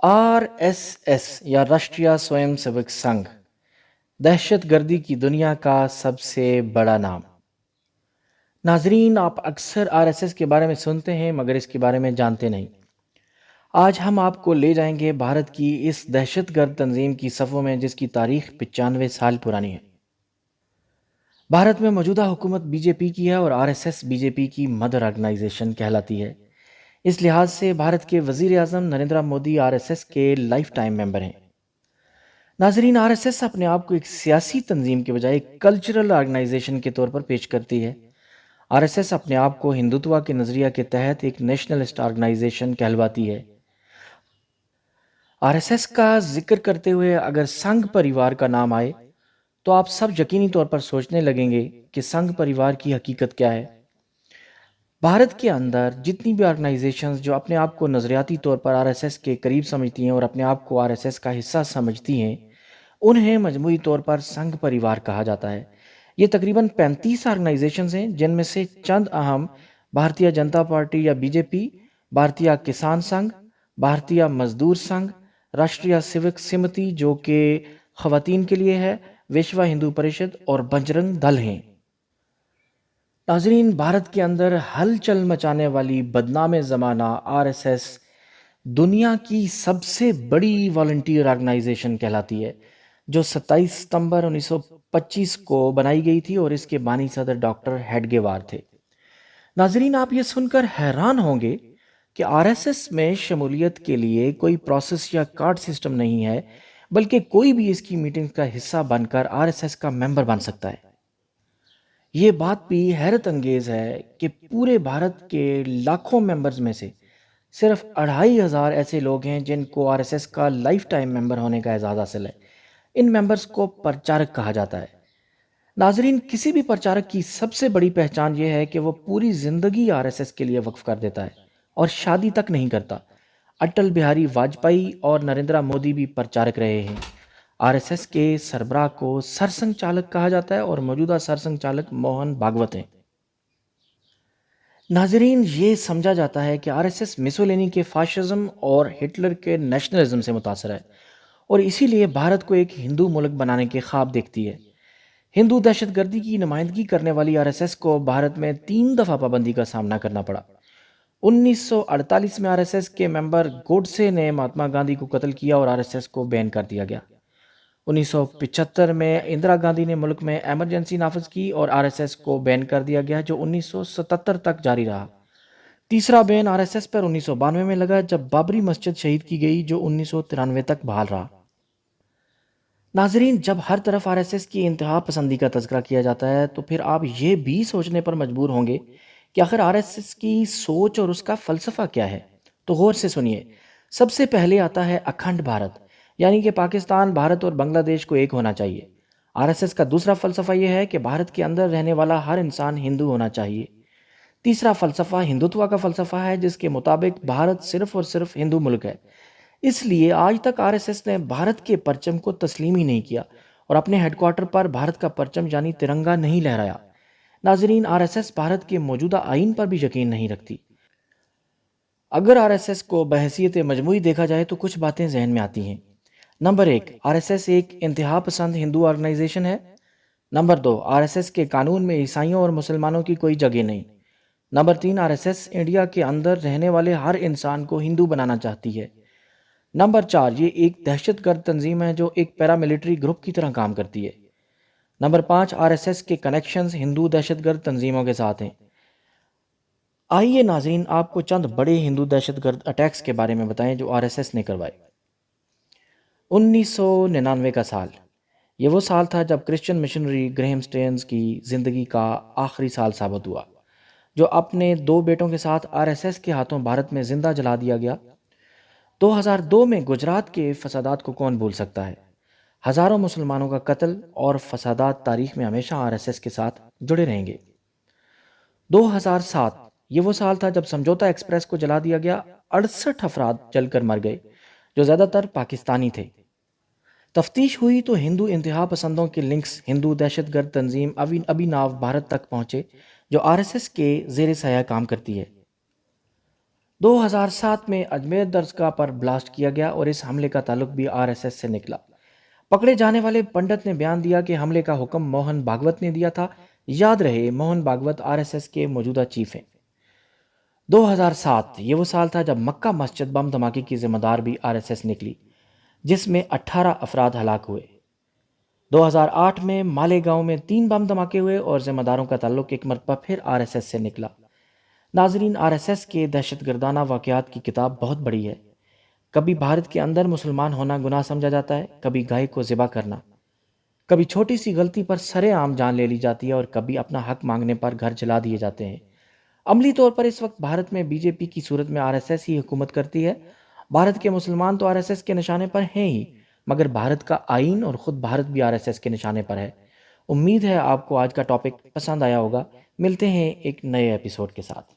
Are S S یا Rashtriya سوئم civic Singh دہشت گردی کی دنیا کا سب سے بڑا نام۔ ناظرین، آپ اکثر آر ایس ایس کے بارے میں سنتے ہیں مگر اس کے بارے میں جانتے نہیں۔ آج ہم آپ کو لے جائیں گے بھارت کی اس دہشت گرد تنظیم کی صفوں میں جس کی تاریخ 95 سال پرانی ہے۔ بھارت میں موجودہ حکومت بی جے پی کی ہے اور R S S B J P کی مدر آرگنائزیشن کہلاتی ہے۔ اس لحاظ سے بھارت کے وزیر اعظم Narendra Modi R S S کے لائف ٹائم ممبر ہیں۔ ناظرین، آر ایس ایس اپنے آپ کو ایک سیاسی تنظیم کے بجائے ایک کلچرل آرگنائزیشن کے طور پر پیش کرتی ہے۔ آر ایس ایس اپنے آپ کو ہندوتوا کے نظریہ کے تحت ایک نیشنلسٹ آرگنائزیشن کہلواتی ہے۔ آر ایس ایس کا ذکر کرتے ہوئے اگر سنگھ پریوار کا نام آئے تو آپ سب یقینی طور پر سوچنے لگیں گے کہ سنگھ پریوار کی حقیقت کیا ہے۔ بھارت کے اندر جتنی بھی آرگنائزیشنز جو اپنے آپ کو نظریاتی طور پر آر ایس ایس کے قریب سمجھتی ہیں اور اپنے آپ کو آر ایس ایس کا حصہ سمجھتی ہیں، انہیں مجموعی طور پر سنگھ پریوار کہا جاتا ہے۔ یہ تقریباً 35 آرگنائزیشنز ہیں جن میں سے چند اہم بھارتیہ جنتا پارٹی یا بی جے پی، بھارتیہ کسان سنگھ، بھارتیہ مزدور سنگھ، راشٹریہ سیوک سمتی جو کہ خواتین کے لیے ہے، وشوا ہندو پریشد اور بجرنگ دل ہیں۔ ناظرین، بھارت کے اندر ہلچل مچانے والی بدنام زمانہ آر ایس ایس دنیا کی سب سے بڑی والنٹیئر آرگنائزیشن کہلاتی ہے، جو 27 ستمبر 1925 کو بنائی گئی تھی اور اس کے بانی صدر ڈاکٹر ہیڈگیوار تھے۔ ناظرین، آپ یہ سن کر حیران ہوں گے کہ آر ایس ایس میں شمولیت کے لیے کوئی پروسیس یا کارڈ سسٹم نہیں ہے، بلکہ کوئی بھی اس کی میٹنگ کا حصہ بن کر آر ایس ایس کا ممبر بن سکتا ہے۔ یہ بات بھی حیرت انگیز ہے کہ پورے بھارت کے لاکھوں ممبرز میں سے صرف 2500 ایسے لوگ ہیں جن کو آر ایس ایس کا لائف ٹائم ممبر ہونے کا اعزاز حاصل ہے۔ ان ممبرز کو پرچارک کہا جاتا ہے۔ ناظرین، کسی بھی پرچارک کی سب سے بڑی پہچان یہ ہے کہ وہ پوری زندگی آر ایس ایس کے لیے وقف کر دیتا ہے اور شادی تک نہیں کرتا۔ اٹل بہاری واجپئی اور نریندر مودی بھی پرچارک رہے ہیں۔ آر ایس ایس کے سربراہ کو سرسنگھ چالک کہا جاتا ہے اور موجودہ سرسنگھ چالک موہن بھاگوت ہیں۔ ناظرین، یہ سمجھا جاتا ہے کہ آر ایس ایس مسولینی کے فاشزم اور ہٹلر کے نیشنلزم سے متاثر ہے اور اسی لیے بھارت کو ایک ہندو ملک بنانے کے خواب دیکھتی ہے۔ ہندو دہشت گردی کی نمائندگی کرنے والی آر ایس ایس کو بھارت میں 3 دفعہ پابندی کا سامنا کرنا پڑا۔ 1948 میں آر ایس ایس کے ممبر گوڈسے نے مہاتما گاندھی کو قتل کیا اور آر ایس ایس کو بین کر دیا گیا۔ 1975 میں اندرا گاندھی نے ملک میں ایمرجنسی نافذ کی اور آر ایس ایس کو بین کر دیا گیا، جو 1977 تک جاری رہا۔ تیسرا بین آر ایس ایس پر 1992 میں لگا جب بابری مسجد شہید کی گئی، جو 1993 تک بحال رہا۔ ناظرین، جب ہر طرف آر ایس ایس کی انتہا پسندی کا تذکرہ کیا جاتا ہے تو پھر آپ یہ بھی سوچنے پر مجبور ہوں گے کہ آخر آر ایس ایس کی سوچ اور اس کا فلسفہ کیا ہے۔ تو غور سے سنیے۔ سب سے پہلے آتا ہے اکھنڈ بھارت، یعنی کہ پاکستان، بھارت اور بنگلہ دیش کو ایک ہونا چاہیے۔ آر ایس ایس کا دوسرا فلسفہ یہ ہے کہ بھارت کے اندر رہنے والا ہر انسان ہندو ہونا چاہیے۔ تیسرا فلسفہ ہندوتوا کا فلسفہ ہے، جس کے مطابق بھارت صرف اور صرف ہندو ملک ہے۔ اس لیے آج تک آر ایس ایس نے بھارت کے پرچم کو تسلیم ہی نہیں کیا اور اپنے ہیڈ کوارٹر پر بھارت کا پرچم یعنی ترنگا نہیں لہرایا۔ ناظرین، آر ایس ایس بھارت کے موجودہ آئین پر بھی یقین نہیں رکھتی۔ اگر آر ایس ایس کو بحیثیت مجموعی دیکھا جائے تو کچھ باتیں ذہن میں آتی ہیں۔ نمبر 1، آر ایس ایس ایک انتہا پسند ہندو آرگنائزیشن ہے۔ نمبر 2، آر ایس ایس کے قانون میں عیسائیوں اور مسلمانوں کی کوئی جگہ نہیں۔ Number 3، are S S India کے اندر رہنے والے ہر انسان کو ہندو بنانا چاہتی ہے۔ نمبر 4، یہ ایک دہشت گرد تنظیم ہے جو ایک پیراملٹری گروپ کی طرح کام کرتی ہے۔ نمبر 5، آر ایس ایس کے کنیکشنز ہندو دہشت گرد تنظیموں کے ساتھ ہیں۔ آئیے ناظرین، آپ کو چند بڑے ہندو دہشت گرد اٹیکس کے بارے میں بتائیں جو آر ایس ایس نے کروائے۔ 1999 کا سال، یہ وہ سال تھا جب کرسچن مشنری گریہم سٹینز کی زندگی کا آخری سال ثابت ہوا، جو اپنے 2 بیٹوں کے ساتھ آر ایس ایس کے ہاتھوں بھارت میں زندہ جلا دیا گیا۔ 2002 میں گجرات کے فسادات کو کون بھول سکتا ہے؟ ہزاروں مسلمانوں کا قتل اور فسادات تاریخ میں ہمیشہ آر ایس ایس کے ساتھ جڑے رہیں گے۔ 2007، یہ وہ سال تھا جب سمجھوتا ایکسپریس کو جلا دیا گیا۔ 68 افراد جل کر مر گئے، جو زیادہ تر پاکستانی تھے۔ تفتیش ہوئی تو ہندو انتہا پسندوں کے لنکس ہندو دہشت گرد تنظیم ابھیناو بھارت تک پہنچے، جو آر ایس ایس کے زیر سایہ کام کرتی ہے۔ 2007 میں اجمیر درسگاہ پر بلاسٹ کیا گیا اور اس حملے کا تعلق بھی آر ایس ایس سے نکلا۔ پکڑے جانے والے پنڈت نے بیان دیا کہ حملے کا حکم موہن بھاگوت نے دیا تھا۔ یاد رہے Mohan Bhagwat are S S کے موجودہ چیف ہیں۔ 2007 یہ وہ سال تھا جب مکہ مسجد بم دھماکے کی ذمہ دار بھی آر ایس ایس نکلی، جس میں 18 افراد ہلاک ہوئے۔ 2008 میں مالیگاؤں میں 3 بم دھماکے ہوئے اور ذمہ داروں کا تعلق ایک مرتبہ پھر آر ایس ایس سے نکلا۔ ناظرین، آر ایس ایس کے دہشت گردانہ واقعات کی کتاب بہت بڑی ہے۔ کبھی بھارت کے اندر مسلمان ہونا گناہ سمجھا جاتا ہے، کبھی گائے کو ذبح کرنا، کبھی چھوٹی سی غلطی پر سرے عام جان لے لی جاتی ہے، اور کبھی اپنا حق مانگنے پر گھر جلا دیے جاتے ہیں۔ عملی طور پر اس وقت بھارت میں بی جے پی کی صورت میں آر ایس ایس ہی حکومت کرتی ہے۔ بھارت کے مسلمان تو آر ایس ایس کے نشانے پر ہیں ہی، مگر بھارت کا آئین اور خود بھارت بھی آر ایس ایس کے نشانے پر ہے۔ امید ہے آپ کو آج کا ٹاپک پسند آیا ہوگا۔ ملتے ہیں ایک نئے ایپیسوڈ کے ساتھ۔